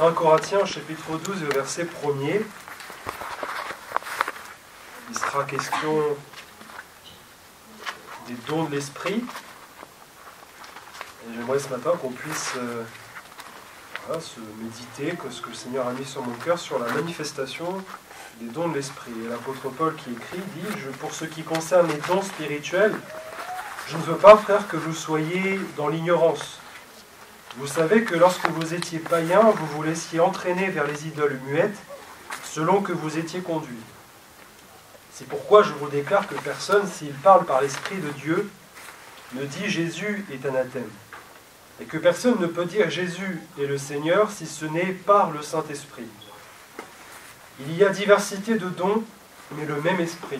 1 Corinthiens, chapitre 12, verset 1er. Il sera question des dons de l'esprit. Et j'aimerais ce matin qu'on puisse se méditer, que ce que le Seigneur a mis sur mon cœur, sur la manifestation des dons de l'esprit. Et l'apôtre Paul qui écrit dit « Pour ce qui concerne les dons spirituels, je ne veux pas, frères, que vous soyez dans l'ignorance. Vous savez que lorsque vous étiez païens, vous vous laissiez entraîner vers les idoles muettes, selon que vous étiez conduits. C'est pourquoi je vous déclare que personne, s'il parle par l'Esprit de Dieu, ne dit Jésus est anathème. Et que personne ne peut dire Jésus est le Seigneur si ce n'est par le Saint-Esprit. Il y a diversité de dons, mais le même Esprit.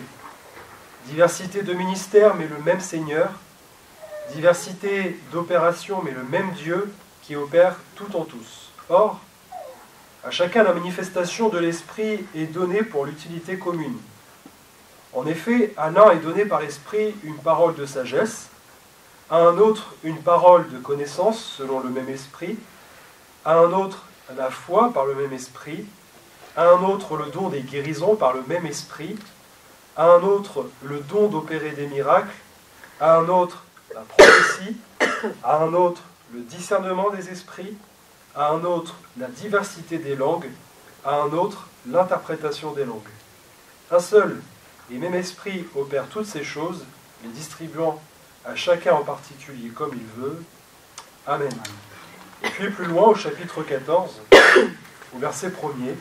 Diversité de ministères, mais le même Seigneur. Diversité d'opérations, mais le même Dieu qui opère tout en tous. Or, à chacun la manifestation de l'Esprit est donnée pour l'utilité commune. En effet, à l'un est donné par l'Esprit une parole de sagesse, à un autre une parole de connaissance selon le même Esprit, à un autre la foi par le même Esprit, à un autre le don des guérisons par le même Esprit, à un autre le don d'opérer des miracles, à un autre la prophétie, à un autre le discernement des esprits, à un autre la diversité des langues, à un autre l'interprétation des langues. Un seul et même Esprit opère toutes ces choses, les distribuant à chacun en particulier comme il veut. Amen. Et puis plus loin, au chapitre 14, au verset 1er,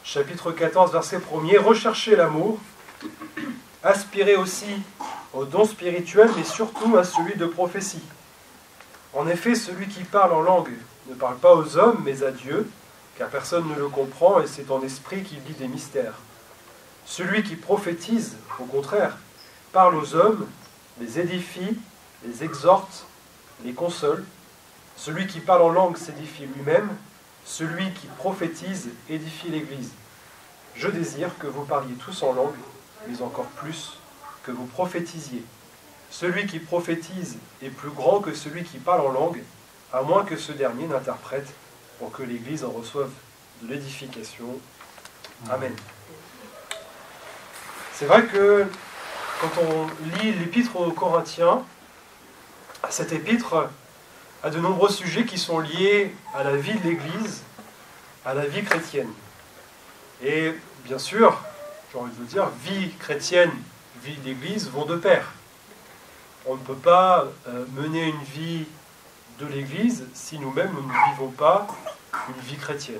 chapitre 14, verset 1er, recherchez l'amour, aspirez aussi aux dons spirituels, mais surtout à celui de prophétie. En effet, celui qui parle en langue ne parle pas aux hommes, mais à Dieu, car personne ne le comprend, et c'est en esprit qu'il dit des mystères. Celui qui prophétise, au contraire, parle aux hommes, les édifie, les exhorte, les console. Celui qui parle en langue s'édifie lui-même, celui qui prophétise édifie l'Église. Je désire que vous parliez tous en langue, mais encore plus que vous prophétisiez. Celui qui prophétise est plus grand que celui qui parle en langue, à moins que ce dernier n'interprète, pour que l'Église en reçoive de l'édification. Amen. C'est vrai que quand on lit l'épître aux Corinthiens, cette épître a de nombreux sujets qui sont liés à la vie de l'Église, à la vie chrétienne. Et bien sûr, j'ai envie de vous dire, vie chrétienne, vie de l'Église vont de pair. On ne peut pas mener une vie de l'Église si nous-mêmes nous ne vivons pas une vie chrétienne.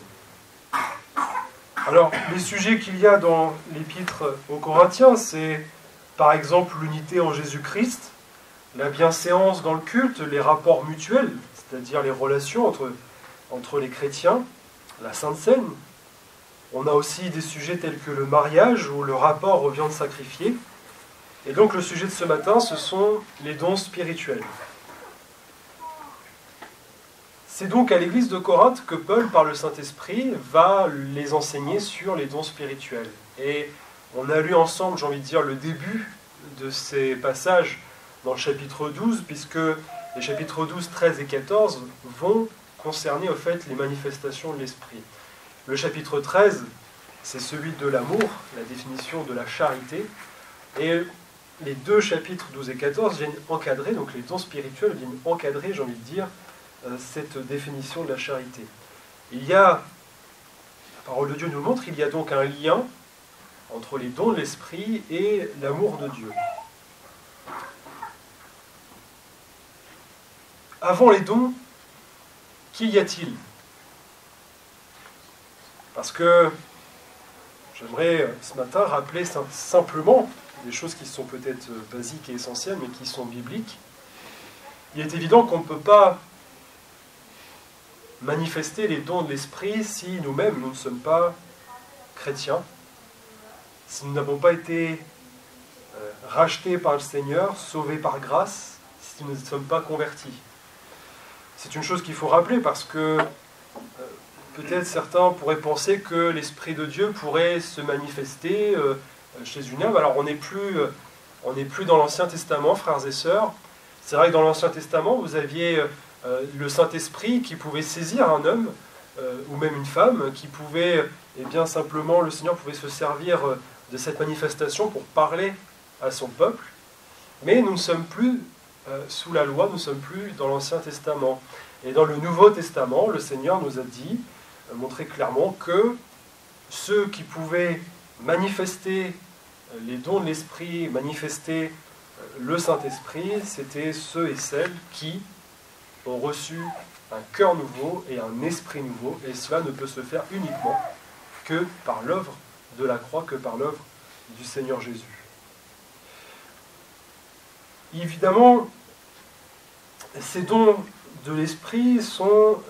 Alors, les sujets qu'il y a dans l'épître aux Corinthiens, c'est par exemple l'unité en Jésus-Christ, la bienséance dans le culte, les rapports mutuels, c'est-à-dire les relations entre les chrétiens, la Sainte Seine. On a aussi des sujets tels que le mariage ou le rapport aux viandes sacrifiées. Et donc le sujet de ce matin, ce sont les dons spirituels. C'est donc à l'église de Corinthe que Paul, par le Saint-Esprit, va les enseigner sur les dons spirituels. Et on a lu ensemble, j'ai envie de dire, le début de ces passages dans le chapitre 12, puisque les chapitres 12, 13 et 14 vont concerner au fait les manifestations de l'Esprit. Le chapitre 13, c'est celui de l'amour, la définition de la charité, et les deux chapitres 12 et 14 viennent encadrer, donc les dons spirituels viennent encadrer, j'ai envie de dire, cette définition de la charité. Il y a, la parole de Dieu nous le montre, il y a donc un lien entre les dons de l'Esprit et l'amour de Dieu. Avant les dons, qu'y a-t-il? Parce que j'aimerais ce matin rappeler simplement des choses qui sont peut-être basiques et essentielles, mais qui sont bibliques. Il est évident qu'on ne peut pas manifester les dons de l'Esprit si nous-mêmes, nous ne sommes pas chrétiens, si nous n'avons pas été rachetés par le Seigneur, sauvés par grâce, si nous ne sommes pas convertis. C'est une chose qu'il faut rappeler parce que peut-être certains pourraient penser que l'Esprit de Dieu pourrait se manifester chez une âme. Alors on n'est plus dans l'Ancien Testament, frères et sœurs. C'est vrai que dans l'Ancien Testament, vous aviez le Saint-Esprit qui pouvait saisir un homme ou même une femme, qui pouvait, eh bien simplement, le Seigneur pouvait se servir de cette manifestation pour parler à son peuple. Mais nous ne sommes plus sous la loi, nous ne sommes plus dans l'Ancien Testament. Et dans le Nouveau Testament, le Seigneur nous a dit, montré clairement que ceux qui pouvaient manifester les dons de l'Esprit, manifester le Saint-Esprit, c'était ceux et celles qui ont reçu un cœur nouveau et un esprit nouveau, et cela ne peut se faire uniquement que par l'œuvre de la croix, que par l'œuvre du Seigneur Jésus. Évidemment, ces dons de l'Esprit sont,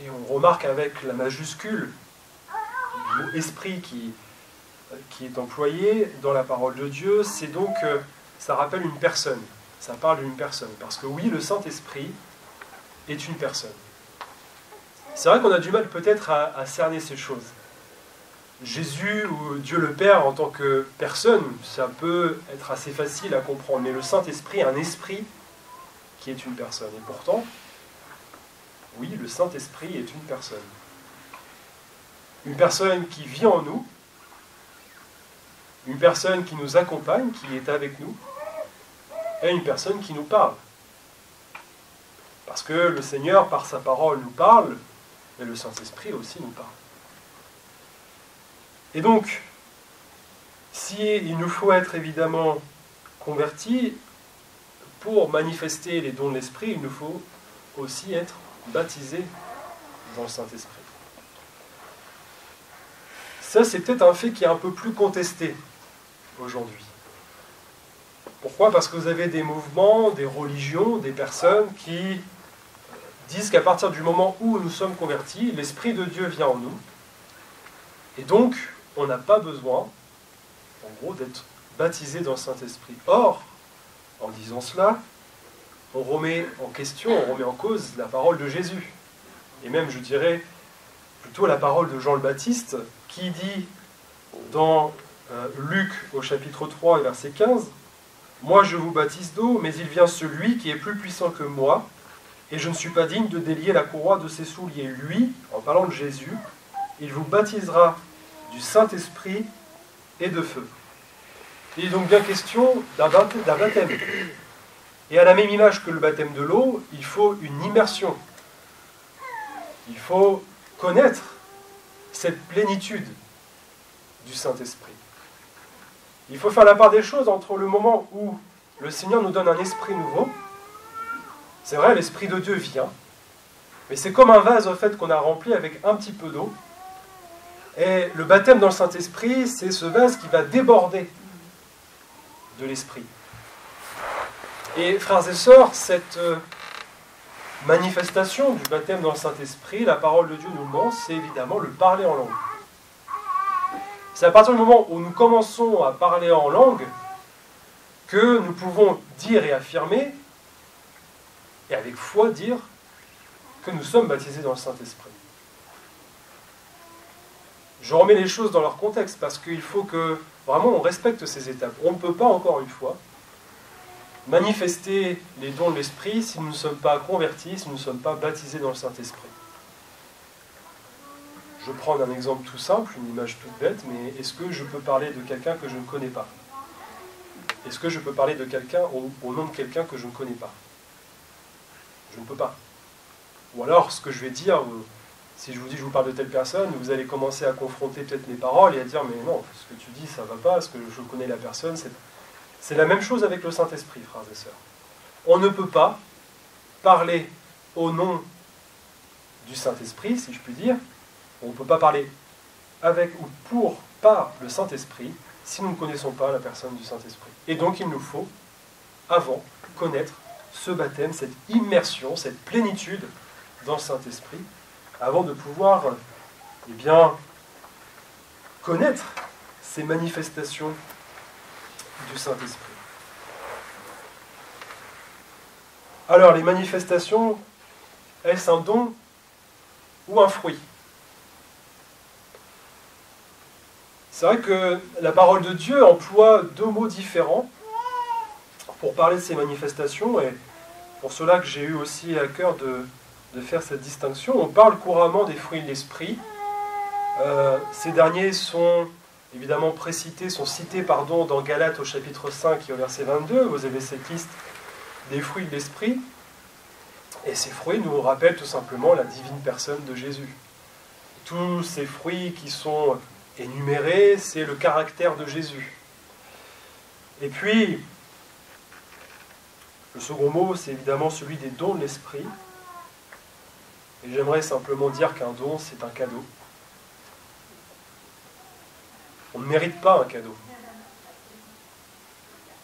et on remarque avec la majuscule du mot « esprit » qui est employé dans la parole de Dieu, c'est donc, ça rappelle une personne, ça parle d'une personne, parce que oui, le Saint-Esprit est une personne. C'est vrai qu'on a du mal peut-être à cerner ces choses. Jésus ou Dieu le Père en tant que personne, ça peut être assez facile à comprendre, mais le Saint-Esprit est un esprit qui est une personne. Et pourtant, oui, le Saint-Esprit est une personne. Une personne qui vit en nous, une personne qui nous accompagne, qui est avec nous, et une personne qui nous parle. Parce que le Seigneur, par sa parole, nous parle, et le Saint-Esprit aussi nous parle. Et donc, il nous faut être évidemment convertis, pour manifester les dons de l'Esprit, il nous faut aussi être baptisés dans le Saint-Esprit. Ça, c'est peut-être un fait qui est un peu plus contesté aujourd'hui. Pourquoi ? Parce que vous avez des mouvements, des religions, des personnes qui disent qu'à partir du moment où nous sommes convertis, l'Esprit de Dieu vient en nous, et donc on n'a pas besoin, en gros, d'être baptisé dans le Saint-Esprit. Or, en disant cela, on remet en question, on remet en cause la parole de Jésus. Et même, je dirais, plutôt la parole de Jean le Baptiste, qui dit dans Luc au chapitre 3 et verset 15, « Moi je vous baptise d'eau, mais il vient celui qui est plus puissant que moi, et je ne suis pas digne de délier la courroie de ses souliers. Lui, en parlant de Jésus, il vous baptisera du Saint-Esprit et de feu. » Il est donc bien question d'un baptême. Et à la même image que le baptême de l'eau, il faut une immersion. Il faut connaître cette plénitude du Saint-Esprit. Il faut faire la part des choses entre le moment où le Seigneur nous donne un esprit nouveau. C'est vrai, l'Esprit de Dieu vient, mais c'est comme un vase en fait qu'on a rempli avec un petit peu d'eau. Et le baptême dans le Saint-Esprit, c'est ce vase qui va déborder de l'Esprit. Et frères et sœurs, cette manifestation du baptême dans le Saint-Esprit, la parole de Dieu nous demande, c'est évidemment le parler en langue. C'est à partir du moment où nous commençons à parler en langue que nous pouvons dire et affirmer, et avec foi dire, que nous sommes baptisés dans le Saint-Esprit. Je remets les choses dans leur contexte, parce qu'il faut que vraiment on respecte ces étapes. On ne peut pas, encore une fois, manifester les dons de l'Esprit si nous ne sommes pas convertis, si nous ne sommes pas baptisés dans le Saint-Esprit. Je prends un exemple tout simple, une image toute bête, mais est-ce que je peux parler de quelqu'un que je ne connais pas ? Est-ce que je peux parler de quelqu'un au nom de quelqu'un que je ne connais pas ? Je ne peux pas. Ou alors, ce que je vais dire, si je vous dis je vous parle de telle personne, vous allez commencer à confronter peut-être mes paroles et à dire mais non, ce que tu dis ça ne va pas, parce que je connais la personne. C'est la même chose avec le Saint-Esprit, frères et sœurs. On ne peut pas parler au nom du Saint-Esprit, si je puis dire. On ne peut pas parler avec ou par le Saint-Esprit si nous ne connaissons pas la personne du Saint-Esprit. Et donc il nous faut, avant, connaître ce baptême, cette immersion, cette plénitude dans le Saint-Esprit, avant de pouvoir connaître ces manifestations du Saint-Esprit. Alors, les manifestations, est-ce un don ou un fruit ? C'est vrai que la parole de Dieu emploie deux mots différents pour parler de ces manifestations, et pour cela que j'ai eu aussi à cœur de faire cette distinction. On parle couramment des fruits de l'esprit. Ces derniers sont évidemment sont cités dans Galates au chapitre 5 et au verset 22. Vous avez cette liste des fruits de l'esprit. Et ces fruits nous rappellent tout simplement la divine personne de Jésus. Tous ces fruits qui sont énumérés, c'est le caractère de Jésus. Et puis, le second mot, c'est évidemment celui des dons de l'esprit. Et j'aimerais simplement dire qu'un don, c'est un cadeau. On ne mérite pas un cadeau.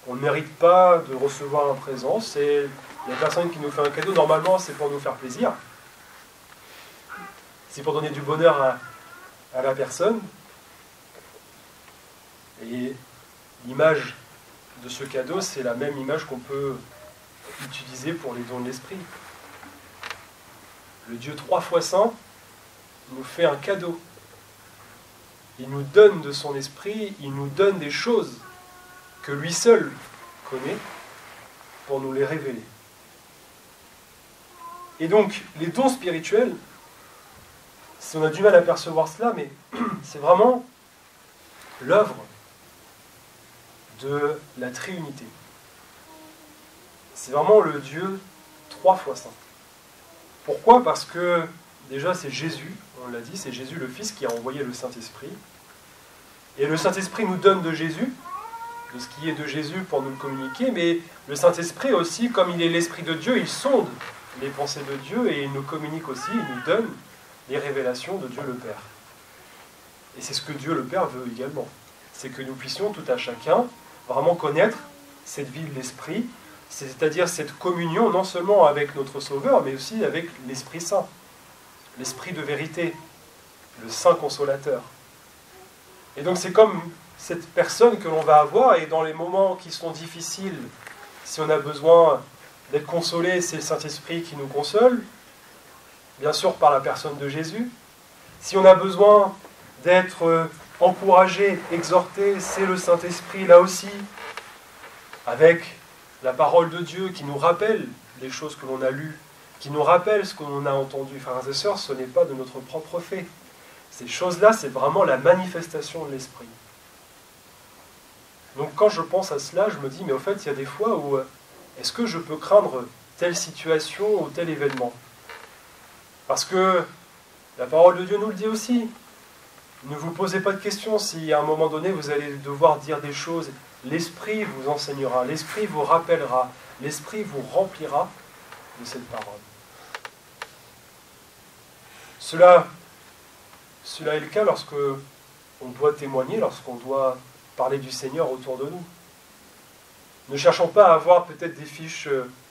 On ne mérite pas de recevoir un présent. C'est la personne qui nous fait un cadeau, normalement, c'est pour nous faire plaisir. C'est pour donner du bonheur à la personne. Et l'image de ce cadeau, c'est la même image qu'on peut utiliser pour les dons de l'esprit. Le Dieu 3 fois saint nous fait un cadeau. Il nous donne de son esprit, il nous donne des choses que lui seul connaît pour nous les révéler. Et donc, les dons spirituels, on a du mal à percevoir cela, mais c'est vraiment l'œuvre de la Trinité. C'est vraiment le Dieu 3 fois saint. Pourquoi ? Parce que, déjà, c'est Jésus, on l'a dit, c'est Jésus le Fils qui a envoyé le Saint-Esprit. Et le Saint-Esprit nous donne de Jésus, de ce qui est de Jésus pour nous le communiquer, mais le Saint-Esprit aussi, comme il est l'Esprit de Dieu, il sonde les pensées de Dieu et il nous communique aussi, il nous donne les révélations de Dieu le Père. Et c'est ce que Dieu le Père veut également. C'est que nous puissions tout à chacun vraiment connaître cette vie de l'Esprit, c'est-à-dire cette communion non seulement avec notre Sauveur, mais aussi avec l'Esprit Saint, l'Esprit de vérité, le Saint Consolateur. Et donc c'est comme cette personne que l'on va avoir, et dans les moments qui sont difficiles, si on a besoin d'être consolé, c'est le Saint-Esprit qui nous console, bien sûr par la personne de Jésus. Si on a besoin d'être encouragé, exhorté, c'est le Saint-Esprit là aussi, avec la parole de Dieu qui nous rappelle les choses que l'on a lues, qui nous rappelle ce que l'on a entendu. Frères et sœurs, ce n'est pas de notre propre fait. Ces choses-là, c'est vraiment la manifestation de l'Esprit. Donc quand je pense à cela, je me dis, mais au fait, il y a des fois où, est-ce que je peux craindre telle situation ou tel événement ? Parce que la parole de Dieu nous le dit aussi. Ne vous posez pas de questions si à un moment donné vous allez devoir dire des choses. L'Esprit vous enseignera, l'Esprit vous rappellera, l'Esprit vous remplira de cette parole. Cela est le cas lorsque on doit témoigner, lorsqu'on doit parler du Seigneur autour de nous. Ne cherchons pas à avoir peut-être des fiches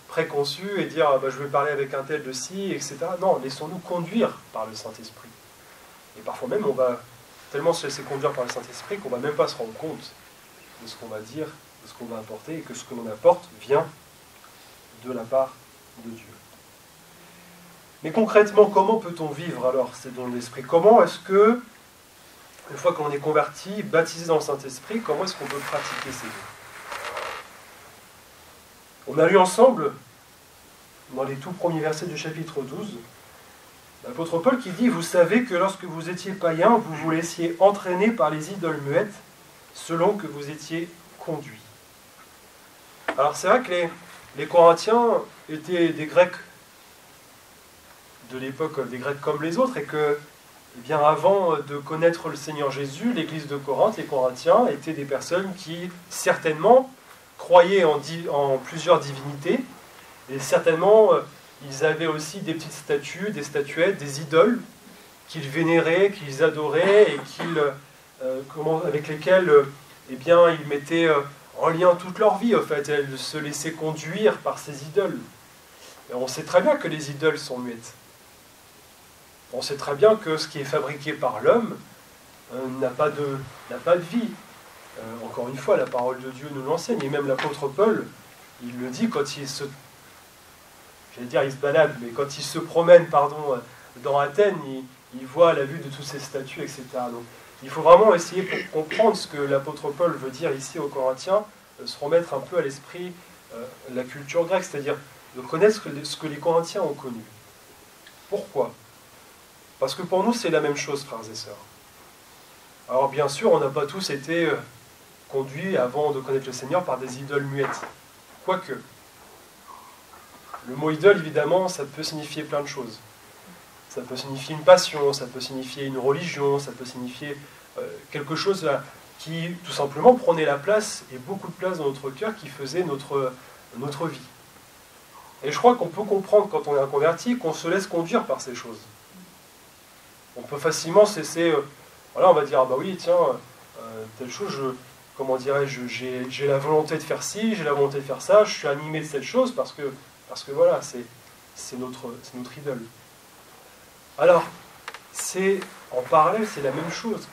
préconçues et dire je vais parler avec un tel de ci, etc. Non, laissons-nous conduire par le Saint-Esprit. Et parfois même, on va tellement se laisser conduire par le Saint-Esprit qu'on ne va même pas se rendre compte de ce qu'on va dire, de ce qu'on va apporter, et que ce que l'on apporte vient de la part de Dieu. Mais concrètement, comment peut-on vivre alors ces dons de l'Esprit ? Comment est-ce que, une fois qu'on est converti, baptisé dans le Saint-Esprit, comment est-ce qu'on peut pratiquer ces dons ? On a lu ensemble, dans les tout premiers versets du chapitre 12, l'apôtre Paul qui dit « Vous savez que lorsque vous étiez païens, vous vous laissiez entraîner par les idoles muettes, selon que vous étiez conduits. » Alors c'est vrai que les Corinthiens étaient des Grecs de l'époque, des Grecs comme les autres, et que, bien avant de connaître le Seigneur Jésus, l'église de Corinthe, les Corinthiens, étaient des personnes qui, certainement, croyaient en plusieurs divinités, et certainement, ils avaient aussi des petites statues, des statuettes, des idoles, qu'ils vénéraient, qu'ils adoraient, et avec lesquelles eh bien, ils mettaient en lien toute leur vie, en fait. Elles se laissaient conduire par ces idoles. Et on sait très bien que les idoles sont muettes. On sait très bien que ce qui est fabriqué par l'homme n'a pas de vie. Encore une fois, la parole de Dieu nous l'enseigne, et même l'apôtre Paul, il le dit quand il se balade, mais quand il se promène, dans Athènes, il voit à la vue de toutes ces statues, etc. Donc, il faut vraiment essayer, pour comprendre ce que l'apôtre Paul veut dire ici aux Corinthiens, se remettre un peu à l'esprit la culture grecque, c'est-à-dire de connaître ce que les Corinthiens ont connu. Pourquoi? Parce que pour nous, c'est la même chose, frères et sœurs. Alors bien sûr, on n'a pas tous été conduits avant de connaître le Seigneur par des idoles muettes. Quoique, le mot idole, évidemment, ça peut signifier plein de choses. Ça peut signifier une passion, ça peut signifier une religion, ça peut signifier quelque chose là, qui, tout simplement, prenait la place, et beaucoup de place dans notre cœur, qui faisait notre vie. Et je crois qu'on peut comprendre, quand on est un converti, qu'on se laisse conduire par ces choses. On peut facilement se laisser... voilà, on va dire, ah bah oui, tiens, telle chose, comment dirais-je, j'ai la volonté de faire ci, j'ai la volonté de faire ça, je suis animé de cette chose, parce que voilà, c'est notre idole. Alors, en parallèle, c'est la même chose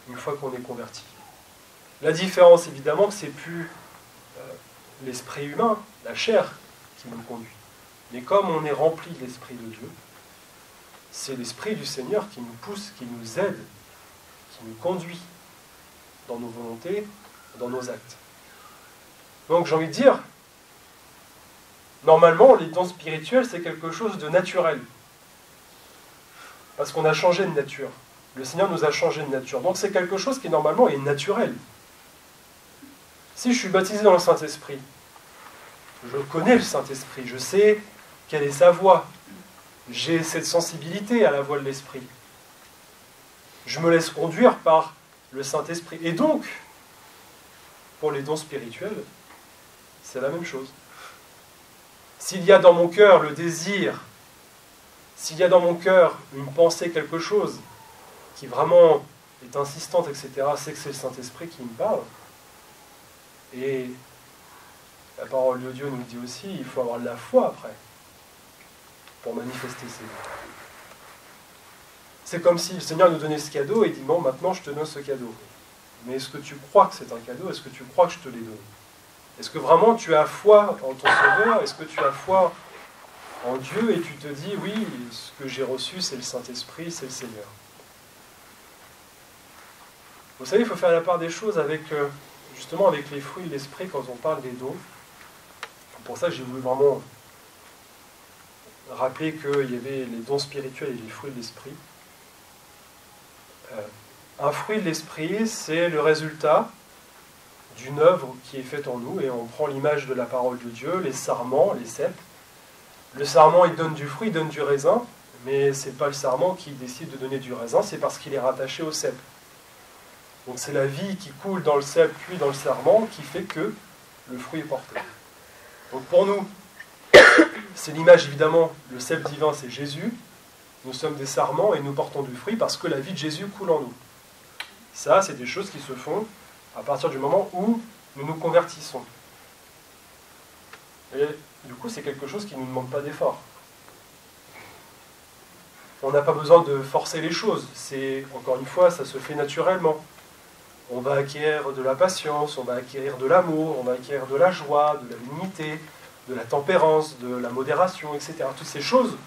une fois qu'on est converti. La différence, évidemment, c'est plus l'esprit humain, la chair, qui nous conduit. Mais comme on est rempli de l'Esprit de Dieu, c'est l'Esprit du Seigneur qui nous pousse, qui nous aide, qui nous conduit dans nos volontés, dans nos actes. Donc j'ai envie de dire, normalement, les dons spirituels, c'est quelque chose de naturel. Parce qu'on a changé de nature. Le Seigneur nous a changé de nature. Donc c'est quelque chose qui, normalement, est naturel. Si je suis baptisé dans le Saint-Esprit, je connais le Saint-Esprit, je sais quelle est sa voix. J'ai cette sensibilité à la voix de l'Esprit. Je me laisse conduire par le Saint-Esprit. Et donc, pour les dons spirituels, c'est la même chose. S'il y a dans mon cœur le désir, s'il y a dans mon cœur une pensée, quelque chose qui vraiment est insistante, etc., c'est que c'est le Saint-Esprit qui me parle. Et la parole de Dieu nous dit aussi, il faut avoir de la foi après, pour manifester ses dons. C'est comme si le Seigneur nous donnait ce cadeau et dit, bon, maintenant je te donne ce cadeau. Mais est-ce que tu crois que c'est un cadeau? Est-ce que tu crois que je te l'ai donné? Est-ce que vraiment tu as foi en ton Sauveur? Est-ce que tu as foi en Dieu et tu te dis, oui, ce que j'ai reçu, c'est le Saint-Esprit, c'est le Seigneur? Vous savez, il faut faire la part des choses avec, justement, avec les fruits de l'Esprit quand on parle des dons. Pour ça, j'ai voulu vraiment rappeler qu'il y avait les dons spirituels et les fruits de l'Esprit. Un fruit de l'Esprit, c'est le résultat d'une œuvre qui est faite en nous, et on prend l'image de la parole de Dieu, les sarments, les cèpes. Le sarment, il donne du fruit, il donne du raisin, mais ce n'est pas le sarment qui décide de donner du raisin, c'est parce qu'il est rattaché au cep. Donc c'est la vie qui coule dans le cep, puis dans le sarment, qui fait que le fruit est porté. Donc pour nous, c'est l'image évidemment, le cep divin c'est Jésus, nous sommes des sarments et nous portons du fruit parce que la vie de Jésus coule en nous. Ça, c'est des choses qui se font à partir du moment où nous nous convertissons. Et du coup, c'est quelque chose qui ne nous demande pas d'effort. On n'a pas besoin de forcer les choses. C'est, encore une fois, ça se fait naturellement. On va acquérir de la patience, on va acquérir de l'amour, on va acquérir de la joie, de la dignité, de la tempérance, de la modération, etc. Toutes ces choses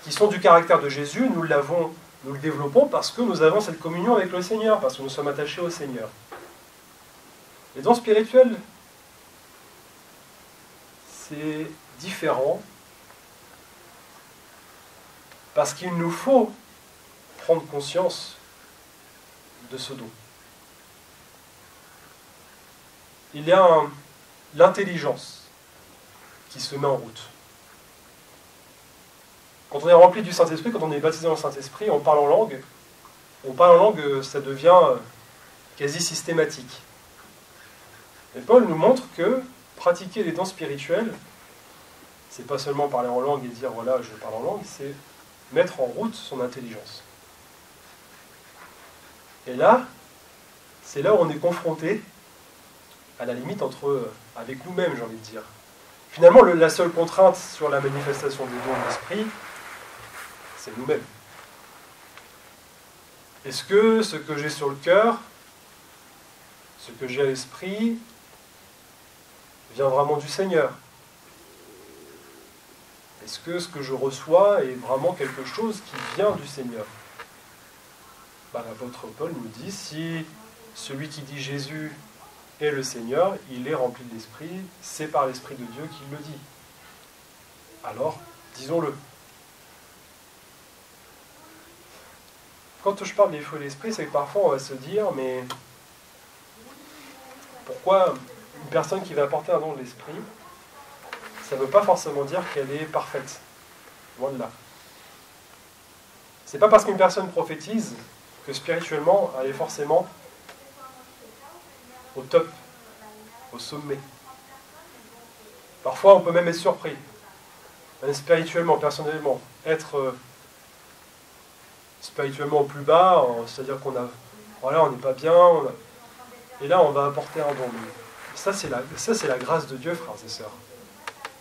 qui sont du caractère de Jésus, nous le développons parce que nous avons cette communion avec le Seigneur, parce que nous sommes attachés au Seigneur. Les dons spirituels, c'est différent parce qu'il nous faut prendre conscience de ce don. Il y a l'intelligence qui se met en route. Quand on est rempli du Saint-Esprit, quand on est baptisé dans le Saint-Esprit, on parle en langue. On parle en langue, ça devient quasi systématique. Et Paul nous montre que pratiquer les dons spirituels, c'est pas seulement parler en langue et dire voilà, je parle en langue, c'est mettre en route son intelligence. Et là, c'est là où on est confronté à la limite avec nous-mêmes, j'ai envie de dire. Finalement, la seule contrainte sur la manifestation des dons de l'esprit, c'est nous-mêmes. Est-ce que ce que j'ai sur le cœur, ce que j'ai à l'esprit, vient vraiment du Seigneur? Est-ce que ce que je reçois est vraiment quelque chose qui vient du Seigneur? L'apôtre Paul nous dit, si celui qui dit Jésus Et le Seigneur, il est rempli de l'Esprit, c'est par l'Esprit de Dieu qu'il le dit. Alors, disons-le. Quand je parle des fruits de l'Esprit, c'est que parfois on va se dire, mais pourquoi une personne qui va apporter un don de l'Esprit, ça ne veut pas forcément dire qu'elle est parfaite. Loin de là. C'est pas parce qu'une personne prophétise que spirituellement, elle est forcément au top, au sommet. Parfois, on peut même être surpris. Même spirituellement, personnellement, être spirituellement au plus bas, c'est-à-dire qu'on a, voilà, on n'est pas bien, et là, on va apporter un don. Ça, c'est la grâce de Dieu, frères et sœurs.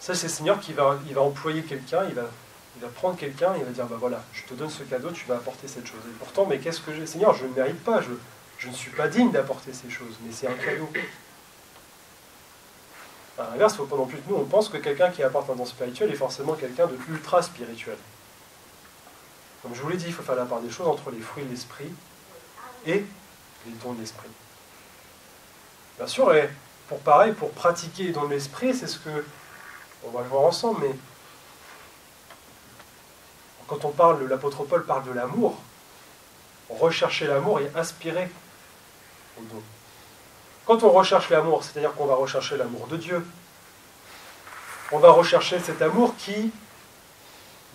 Ça, c'est le Seigneur qui va employer quelqu'un, il va prendre quelqu'un, il va dire, bah voilà, je te donne ce cadeau, tu vas apporter cette chose. Et pourtant, mais qu'est-ce que j'ai, Seigneur, je ne mérite pas, je ne suis pas digne d'apporter ces choses, mais c'est un cadeau. À l'inverse, il ne faut pas non plus que nous, on pense que quelqu'un qui apporte un don spirituel est forcément quelqu'un de ultra spirituel. Comme je vous l'ai dit, il faut faire la part des choses entre les fruits de l'esprit et les dons de l'esprit. Bien sûr, et pour pratiquer les dons de l'esprit, c'est ce que on va le voir ensemble, mais quand l'apôtre Paul parle de l'amour, rechercher l'amour et aspirer au don. Quand on recherche l'amour, c'est-à-dire qu'on va rechercher l'amour de Dieu, on va rechercher cet amour qui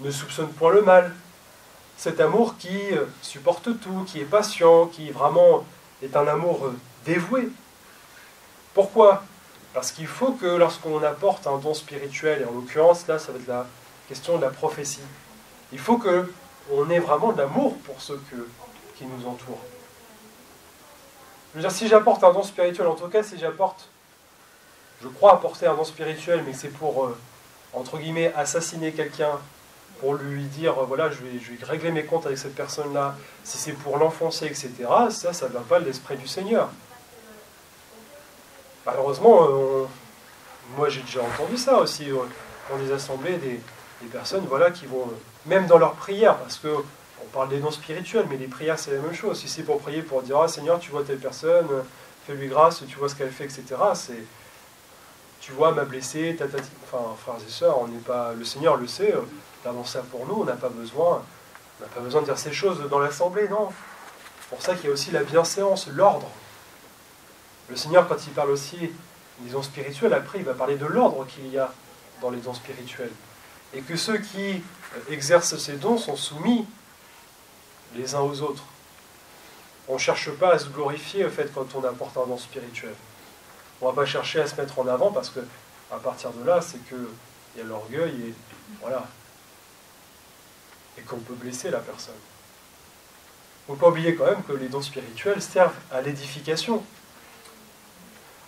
ne soupçonne point le mal, cet amour qui supporte tout, qui est patient, qui vraiment est un amour dévoué. Pourquoi ? Parce qu'il faut que lorsqu'on apporte un don spirituel, et en l'occurrence là ça va être la question de la prophétie, il faut qu'on ait vraiment de l'amour pour ceux qui nous entourent. Je veux dire, si j'apporte un don spirituel, en tout cas si je crois apporter un don spirituel, mais que c'est pour, entre guillemets, assassiner quelqu'un, pour lui dire, voilà, je vais régler mes comptes avec cette personne-là, si c'est pour l'enfoncer, etc., ça ne vient pas de l'esprit du Seigneur. Malheureusement, moi j'ai déjà entendu ça aussi, dans des assemblées, des personnes voilà, qui vont, même dans leurs prières, parce qu'on parle des dons spirituels, mais les prières c'est la même chose. Si c'est pour prier, pour dire, ah Seigneur, tu vois telle personne, fais-lui grâce, tu vois ce qu'elle fait, etc., tu vois ma blessée, enfin, frères et sœurs, le Seigneur le sait, il a avancé ça pour nous, on n'a pas besoin de dire ces choses dans l'assemblée, non. C'est pour ça qu'il y a aussi la bienséance, l'ordre. Le Seigneur, quand il parle aussi des dons spirituels, après il va parler de l'ordre qu'il y a dans les dons spirituels. Et que ceux qui exercent ces dons sont soumis les uns aux autres. On ne cherche pas à se glorifier au fait quand on apporte un don spirituel. On ne va pas chercher à se mettre en avant parce que à partir de là, c'est qu'il y a l'orgueil et voilà. Et qu'on peut blesser la personne. Il ne faut pas oublier quand même que les dons spirituels servent à l'édification.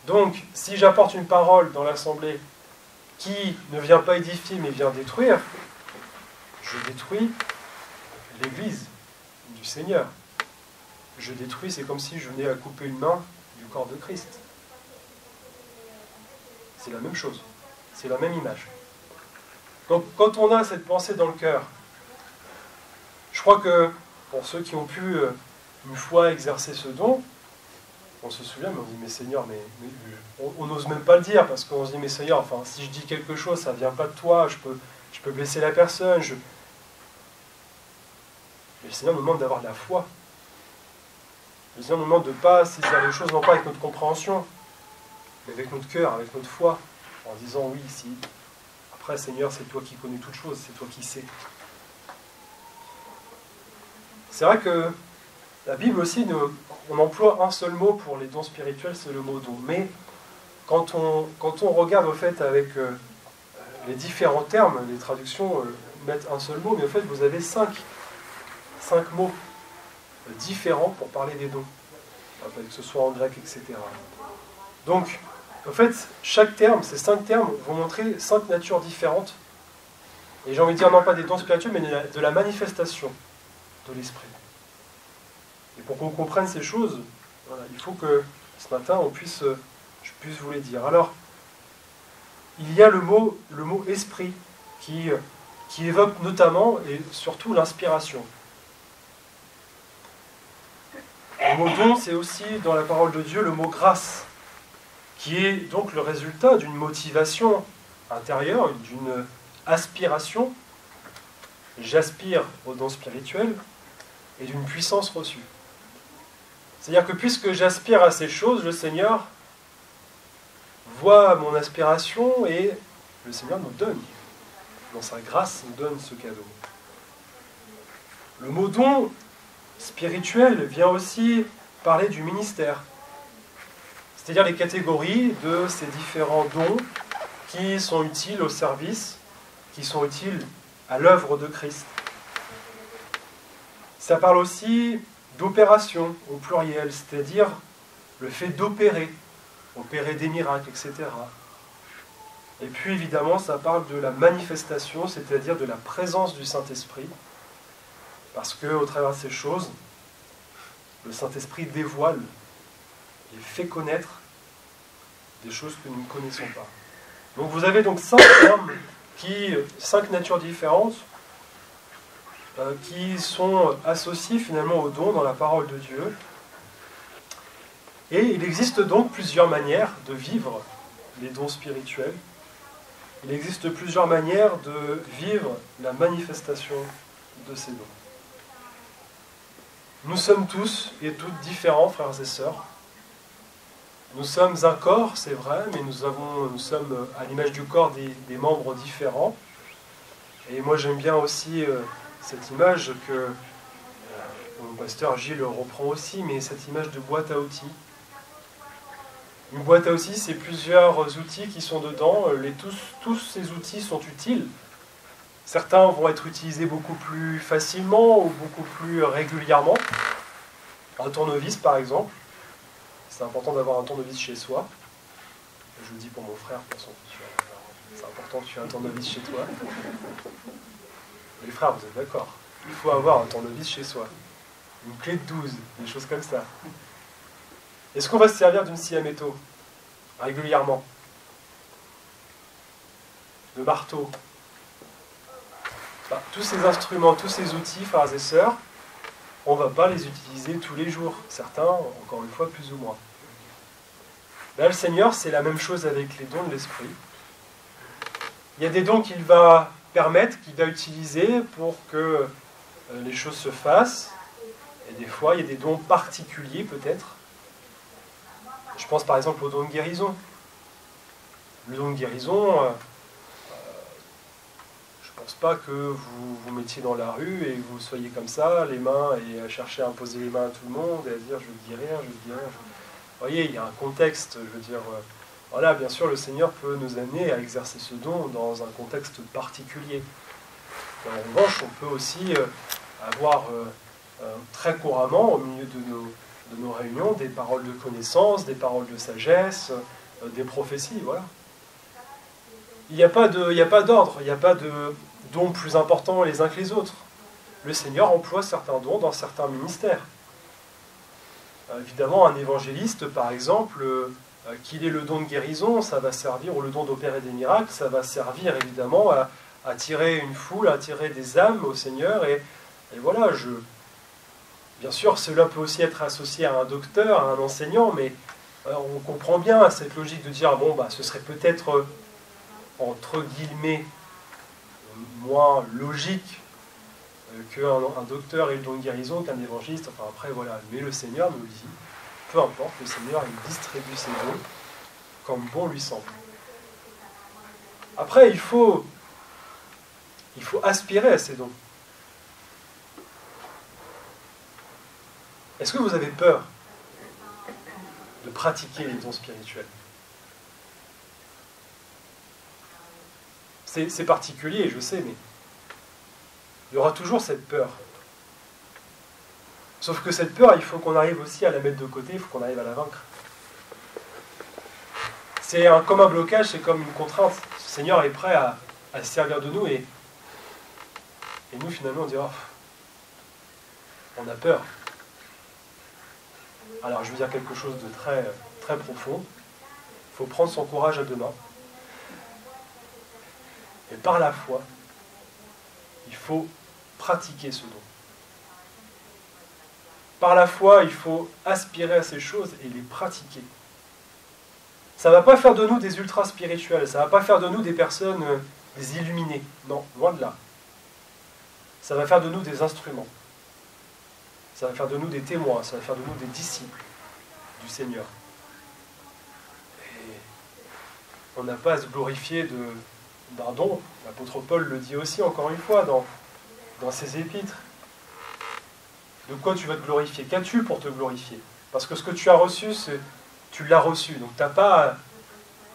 Donc, si j'apporte une parole dans l'assemblée qui ne vient pas édifier mais vient détruire, je détruis l'Église du Seigneur. Je détruis, c'est comme si je venais à couper une main du corps de Christ. C'est la même chose, c'est la même image. Donc, quand on a cette pensée dans le cœur, je crois que pour ceux qui ont pu une fois exercer ce don, on se souvient, mais on se dit, mais Seigneur, on n'ose même pas le dire, parce qu'on se dit, mais Seigneur, enfin, si je dis quelque chose, ça ne vient pas de toi, je peux blesser la personne. Mais le Seigneur nous demande d'avoir de la foi. Le Seigneur nous demande de ne pas saisir les choses, non pas avec notre compréhension, mais avec notre cœur, avec notre foi, en disant, oui, si. Après, Seigneur, c'est toi qui connais toutes choses, c'est toi qui sais. C'est vrai que la Bible aussi, on emploie un seul mot pour les dons spirituels, c'est le mot don. Mais quand on regarde au fait avec les différents termes, les traductions mettent un seul mot, mais au fait vous avez cinq mots différents pour parler des dons, que ce soit en grec, etc. Donc, au fait, chaque terme, ces 5 termes vont montrer 5 natures différentes. Et j'ai envie de dire, non pas des dons spirituels, mais de la manifestation de l'esprit. Et pour qu'on comprenne ces choses, voilà, il faut que ce matin, je puisse vous les dire. Alors, il y a le mot esprit qui évoque notamment et surtout l'inspiration. Le mot don, c'est aussi dans la parole de Dieu le mot grâce. qui est donc le résultat d'une motivation intérieure, d'une aspiration. J'aspire aux dons spirituels et d'une puissance reçue. C'est-à-dire que puisque j'aspire à ces choses, le Seigneur voit mon aspiration et le Seigneur nous donne, dans sa grâce, nous donne ce cadeau. Le mot don spirituel vient aussi parler du ministère, c'est-à-dire les catégories de ces différents dons qui sont utiles au service, qui sont utiles à l'œuvre de Christ. Ça parle aussi d'opération au pluriel, c'est-à-dire le fait d'opérer, opérer des miracles, etc. Et puis évidemment, ça parle de la manifestation, c'est-à-dire de la présence du Saint-Esprit, parce qu'au travers de ces choses, le Saint-Esprit dévoile et fait connaître des choses que nous ne connaissons pas. Donc vous avez donc 5 termes, 5 natures différentes, qui sont associées finalement aux dons dans la parole de Dieu. Et il existe donc plusieurs manières de vivre les dons spirituels. Il existe plusieurs manières de vivre la manifestation de ces dons. Nous sommes tous et toutes différents, frères et sœurs. Nous sommes un corps, c'est vrai, mais nous sommes à l'image du corps des membres différents. Et moi j'aime bien aussi cette image que mon pasteur Gilles reprend aussi, mais cette image de boîte à outils. Une boîte à outils, c'est plusieurs outils qui sont dedans. Tous ces outils sont utiles. Certains vont être utilisés beaucoup plus facilement ou beaucoup plus régulièrement. Un tournevis, par exemple. C'est important d'avoir un tournevis chez soi. Je le dis pour mon frère, de toute façon. C'est important que tu aies un tournevis chez toi. Les frères, vous êtes d'accord? Il faut avoir un tournevis chez soi. Une clé de 12, des choses comme ça. Est-ce qu'on va se servir d'une scie à métaux régulièrement? De marteau? Tous ces instruments, tous ces outils, frères et sœurs, on ne va pas les utiliser tous les jours. Certains, encore une fois, plus ou moins. Là, le Seigneur, c'est la même chose avec les dons de l'Esprit. Il y a des dons qu'il va permettre, qu'il va utiliser pour que les choses se fassent. Et des fois, il y a des dons particuliers, peut-être. Je pense par exemple au don de guérison. Le don de guérison, je ne pense pas que vous vous mettiez dans la rue et que vous soyez comme ça, les mains, et à chercher à imposer les mains à tout le monde, et à dire je veux te guérir, je veux te guérir. Vous voyez, il y a un contexte, je veux dire, voilà, bien sûr, le Seigneur peut nous amener à exercer ce don dans un contexte particulier. En revanche, on peut aussi avoir très couramment, au milieu de nos réunions, des paroles de connaissance, des paroles de sagesse, des prophéties, voilà. Il n'y a pas d'ordre, il n'y a pas de dons plus importants les uns que les autres. Le Seigneur emploie certains dons dans certains ministères. Évidemment, un évangéliste, par exemple, qu'il ait le don de guérison, ça va servir, ou le don d'opérer des miracles, ça va servir évidemment à attirer une foule, à attirer des âmes au Seigneur. Et voilà, bien sûr, cela peut aussi être associé à un docteur, à un enseignant, mais on comprend bien cette logique de dire, bon, ce serait peut-être, entre guillemets, moins logique qu'un docteur ait le don de guérison, qu'un évangéliste, enfin après, voilà. Mais le Seigneur nous le dit, peu importe, le Seigneur, il distribue ses dons comme bon lui semble. Après, il faut aspirer à ces dons. Est-ce que vous avez peur de pratiquer les dons spirituels? C'est particulier, je sais, mais il y aura toujours cette peur. Sauf que cette peur, il faut qu'on arrive aussi à la mettre de côté, il faut qu'on arrive à la vaincre. C'est comme un blocage, c'est comme une contrainte. Le Seigneur est prêt à se servir de nous et nous, finalement, on dit, on a peur. Alors, je veux dire quelque chose de très, très profond. Il faut prendre son courage à deux mains. Et par la foi, il faut pratiquer ce don. Par la foi, il faut aspirer à ces choses et les pratiquer. ça ne va pas faire de nous des ultra spirituels, ça ne va pas faire de nous des personnes, des illuminés. Non, loin de là. Ça va faire de nous des instruments. Ça va faire de nous des témoins, ça va faire de nous des disciples du Seigneur. Et on n'a pas à se glorifier d'un don. L'apôtre Paul le dit aussi, encore une fois, dans ses épîtres. De quoi tu vas te glorifier? Qu'as-tu pour te glorifier? Parce que ce que tu as reçu, tu l'as reçu. Donc tu n'as pas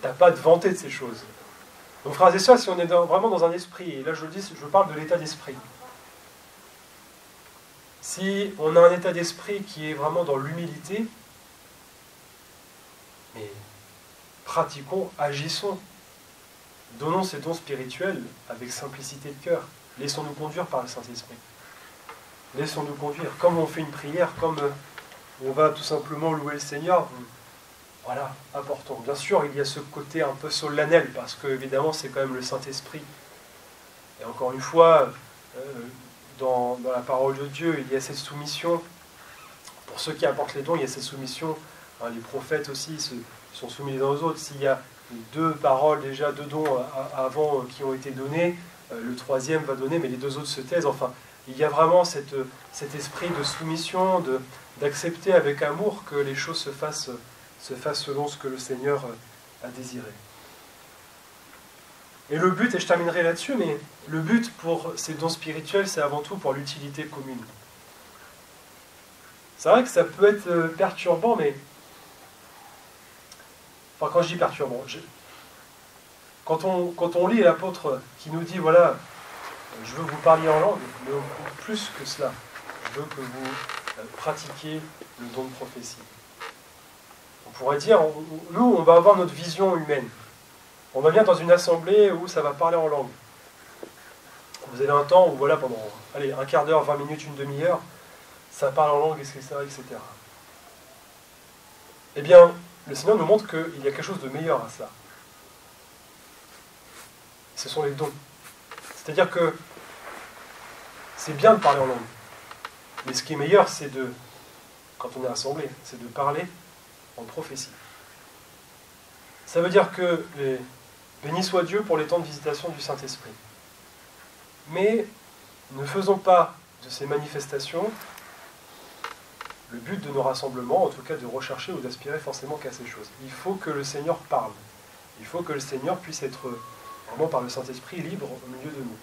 à te vanter de ces choses. Donc frères et sœurs, si on est vraiment dans un esprit, et là je le dis, je parle de l'état d'esprit. Si on a un état d'esprit qui est vraiment dans l'humilité, mais pratiquons, agissons. Donnons ces dons spirituels avec simplicité de cœur. Laissons-nous conduire par le Saint-Esprit. Laissons-nous conduire. Comme on fait une prière, comme on va tout simplement louer le Seigneur, voilà, apportons. Bien sûr, il y a ce côté un peu solennel, parce que évidemment, c'est quand même le Saint-Esprit. Et encore une fois, dans la parole de Dieu, il y a cette soumission. Pour ceux qui apportent les dons, il y a cette soumission. Hein, les prophètes aussi sont soumis les uns aux autres. S'il y a deux paroles déjà, deux dons avant qui ont été donnés, le troisième va donner, mais les deux autres se taisent. Enfin, il y a vraiment cet esprit de soumission, d'accepter avec amour que les choses se fassent selon ce que le Seigneur a désiré. Et le but, et je terminerai là-dessus, mais le but pour ces dons spirituels, c'est avant tout pour l'utilité commune. C'est vrai que ça peut être perturbant, mais... Enfin, quand je dis perturbant, quand on lit l'apôtre qui nous dit, voilà, je veux que vous parliez en langue, mais plus que cela, je veux que vous pratiquiez le don de prophétie. On pourrait dire, nous, on va avoir notre vision humaine. On va venir dans une assemblée où ça va parler en langue. Vous avez un temps où, voilà, pendant un quart d'heure, 20 minutes, une demi-heure, ça parle en langue, etc., etc. Eh bien, le Seigneur nous montre qu'il y a quelque chose de meilleur à cela. Ce sont les dons. C'est-à-dire que c'est bien de parler en langue. Mais ce qui est meilleur, c'est quand on est assemblé, c'est de parler en prophétie. Ça veut dire que béni soit Dieu pour les temps de visitation du Saint-Esprit. Mais ne faisons pas de ces manifestations le but de nos rassemblements, en tout cas de rechercher ou d'aspirer forcément qu'à ces choses. Il faut que le Seigneur parle. Il faut que le Seigneur puisse être vraiment par le Saint-Esprit libre au milieu de nous.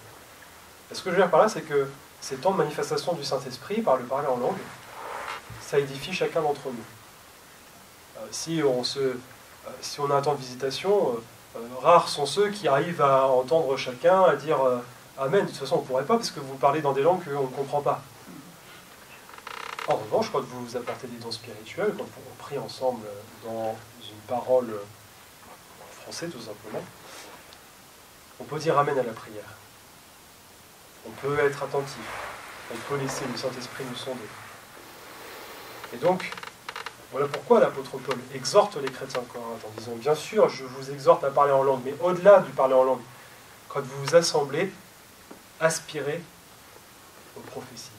Et ce que je veux dire par là, c'est que ces temps de manifestation du Saint-Esprit, par le parler en langue, ça édifie chacun d'entre nous. Si on a un temps de visitation, rares sont ceux qui arrivent à entendre chacun, à dire Amen. De toute façon, on ne pourrait pas, parce que vous parlez dans des langues qu'on ne comprend pas. En revanche, quand vous apportez des dons spirituels, quand on prie ensemble dans une parole en français, tout simplement, on peut dire Amen à la prière. On peut être attentif. On peut laisser le Saint-Esprit nous sonder. Et donc, voilà pourquoi l'apôtre Paul exhorte les chrétiens de Corinthe en disant, bien sûr, je vous exhorte à parler en langue, mais au-delà du parler en langue, quand vous vous assemblez, aspirez aux prophéties.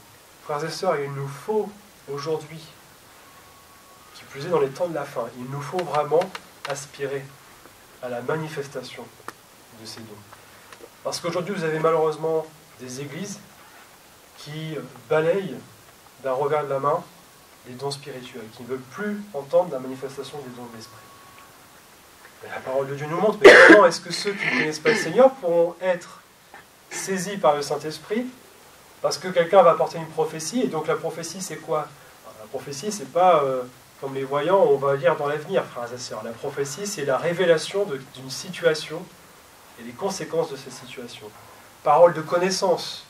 Frères et sœurs, il nous faut aujourd'hui, qui plus est dans les temps de la fin, il nous faut vraiment aspirer à la manifestation de ces dons. Parce qu'aujourd'hui, vous avez malheureusement des églises qui balayent d'un revers de la main les dons spirituels, qui ne veulent plus entendre la manifestation des dons de l'Esprit. Mais la parole de Dieu nous montre, mais comment est-ce que ceux qui ne connaissent pas le Seigneur pourront être saisis par le Saint-Esprit, parce que quelqu'un va apporter une prophétie, et donc la prophétie c'est quoi? La prophétie c'est pas comme les voyants, on va lire dans l'avenir, frères et sœurs. La prophétie c'est la révélation d'une situation et les conséquences de cette situation. Parole de connaissance,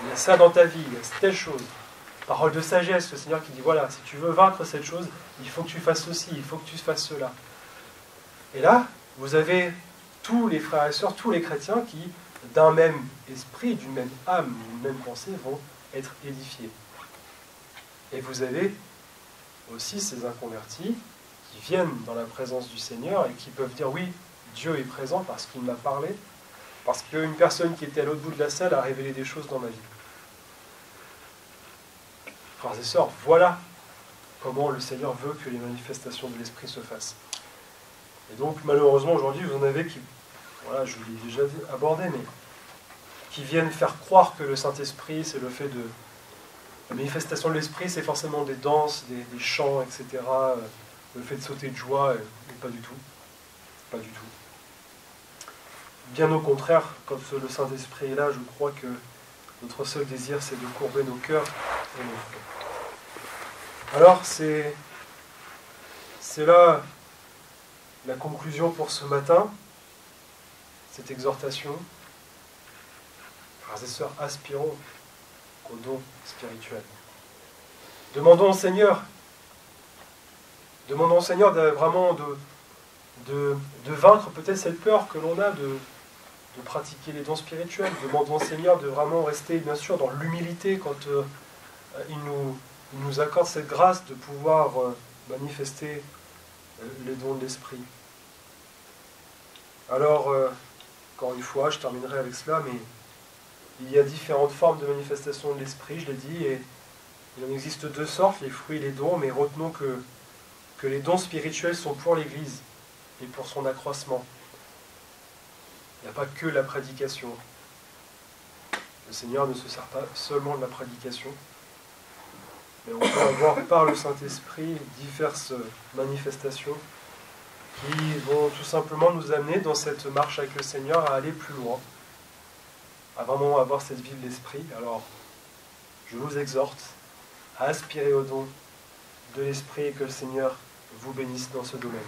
il y a ça dans ta vie, il y a telle chose. Parole de sagesse, le Seigneur qui dit voilà, si tu veux vaincre cette chose, il faut que tu fasses ceci, il faut que tu fasses cela. Et là, vous avez tous les frères et sœurs, tous les chrétiens qui, d'un même esprit, d'une même âme, d'une même pensée, vont être édifiés. Et vous avez aussi ces inconvertis qui viennent dans la présence du Seigneur et qui peuvent dire oui, Dieu est présent parce qu'il m'a parlé, parce qu'une personne qui était à l'autre bout de la salle a révélé des choses dans ma vie. Frères et sœurs, voilà comment le Seigneur veut que les manifestations de l'Esprit se fassent. Et donc, malheureusement, aujourd'hui, vous en avez qui, voilà, je vous l'ai déjà abordé, mais qui viennent faire croire que le Saint-Esprit, c'est le fait de... La manifestation de l'Esprit, c'est forcément des danses, des chants, etc. Le fait de sauter de joie, et pas du tout. Pas du tout. Bien au contraire, quand le Saint-Esprit est là, je crois que notre seul désir, c'est de courber nos cœurs et nos fronts. Alors, c'est là la conclusion pour ce matin, cette exhortation. Frères et sœurs, aspirons au don spirituel. Demandons au Seigneur vraiment de vaincre peut-être cette peur que l'on a de pratiquer les dons spirituels. Demandons au Seigneur de vraiment rester, bien sûr, dans l'humilité quand il nous accorde cette grâce de pouvoir manifester les dons de l'Esprit. Alors, encore une fois, je terminerai avec cela, mais il y a différentes formes de manifestation de l'Esprit, je l'ai dit, et il en existe deux sortes, les fruits et les dons, mais retenons que les dons spirituels sont pour l'Église et pour son accroissement. Il n'y a pas que la prédication. Le Seigneur ne se sert pas seulement de la prédication, mais on peut avoir par le Saint-Esprit diverses manifestations qui vont tout simplement nous amener dans cette marche avec le Seigneur à aller plus loin, à vraiment avoir cette vie de l'Esprit. Alors, je vous exhorte à aspirer au don de l'Esprit et que le Seigneur vous bénisse dans ce domaine.